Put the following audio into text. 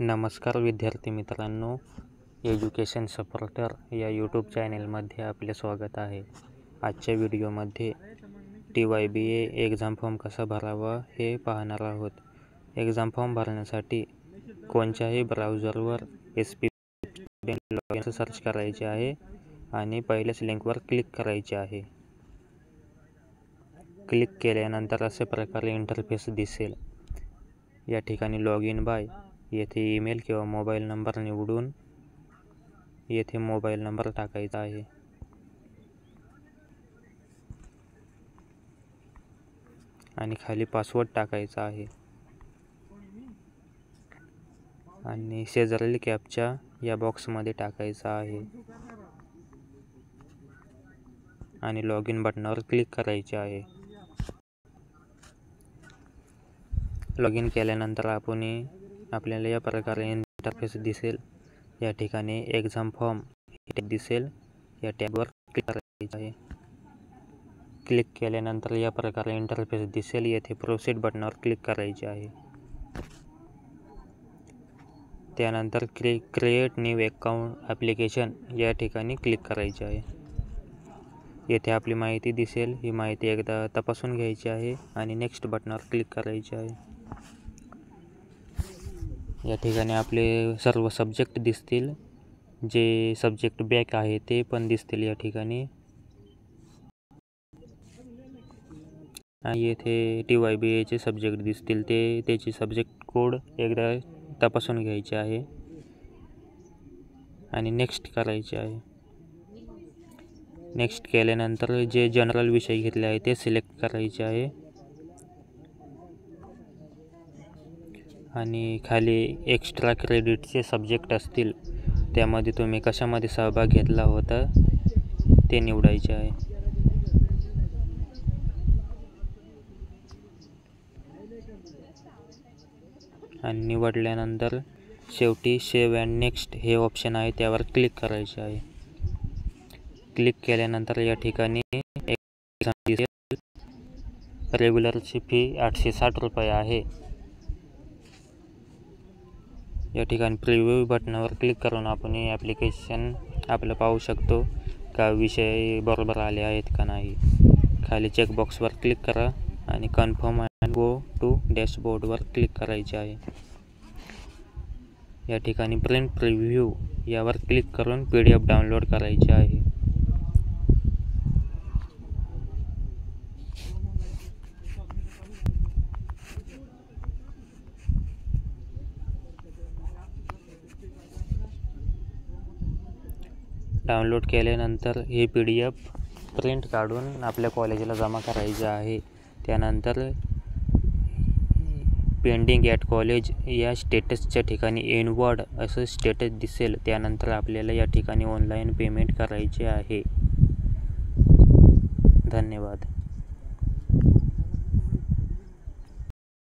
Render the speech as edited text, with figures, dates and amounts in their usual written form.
नमस्कार विद्यार्थी मित्रांनो, एज्युकेशन सपोर्टर या यूट्यूब चॅनलमध्ये आपले स्वागत आहे. आजच्या व्हिडिओमध्ये TYBA एक्झाम फॉर्म कसा भरावा हे पाहणार आहोत. एक्झाम फॉर्म भरण्यासाठी कोणत्याही ब्राउझरवर SPB स्टुडंट लॉगिन सर्च करायचे आहे आणि पहिल्याच लिंकवर क्लिक करायचे आहे. क्लिक केल्यानंतर अशा प्रकारे इंटरफेस दिसेल. या ठिकाणी लॉग इन बाय येथे ईमेल किंवा मोबाईल नंबर निवडून येथे मोबाईल नंबर टाकायचा आहे. आणि खाली पासवर्ड टाकायचा आहे आणि शेजारील कॅप्चा या बॉक्समध्ये टाकायचा आहे आणि लॉग इन बटनावर क्लिक करायचे आहे. लॉग इन केल्यानंतर आपल्याला या प्रकारे इंटरफेस दिसेल. या ठिकाणी एक्झाम फॉर्म टॅब दिसेल. या टॅबवर क्लिक करायचे आहे. क्लिक केल्यानंतर या प्रकारे इंटरफेस दिसेल. येथे प्रोसीड बटनावर क्लिक करायचे आहे. त्यानंतर क्रिएट न्यू अकाउंट ॲप्लिकेशन या ठिकाणी क्लिक करायचे आहे. येथे आपली माहिती दिसेल. ही माहिती एकदा तपासून घ्यायची आहे आणि नेक्स्ट बटनावर क्लिक करायचे आहे. या ठिकाणी आपले सर्व सब्जेक्ट दिसतील. जे सब्जेक्ट बॅक आहे ते पण दिसतील या ठिकाणी. आणि येथे TYBAचे सब्जेक्ट दिसतील. त्याची सब्जेक्ट कोड एकदा तपासून घ्यायचे आहे आणि नेक्स्ट करायचे आहे. नेक्स्ट केल्यानंतर जे जनरल विषय घेतले आहे ते सिलेक्ट करायचे आहे आणि खाली एक्स्ट्रा क्रेडिटचे सब्जेक्ट असतील त्यामध्ये तुम्ही कशामध्ये सहभाग घेतला होता ते निवडायचे आहे. आणि निवडल्यानंतर शेवटी सेव्ह अँड नेक्स्ट हे ऑप्शन आहे त्यावर क्लिक करायचे आहे. क्लिक केल्यानंतर या ठिकाणी एक्झाम दिसेल. रेग्युलरची फी 860 रुपये आहे. या ठिकाणी प्रिव्ह्यू बटनावर क्लिक करून आपण हे ॲप्लिकेशन आपलं पाहू शकतो का विषय बरोबर आले आहेत का नाही. खाली चेकबॉक्सवर क्लिक करा आणि कन्फर्म अँड गो टू डॅशबोर्डवर क्लिक करायचे आहे. या ठिकाणी प्रिंट प्रिव्ह्यू यावर क्लिक करून PDF डाउनलोड करायचे आहे. डाउनलोड केल्यानंतर हे PDF प्रिंट काढून आपल्या कॉलेजला जमा करायचे आहे. त्यानंतर पेंडिंग ॲट कॉलेज या स्टेटसच्या ठिकाणी इनवर्ड असं स्टेटस दिसेल. त्यानंतर आपल्याला या ठिकाणी ऑनलाईन पेमेंट करायचे आहे. धन्यवाद.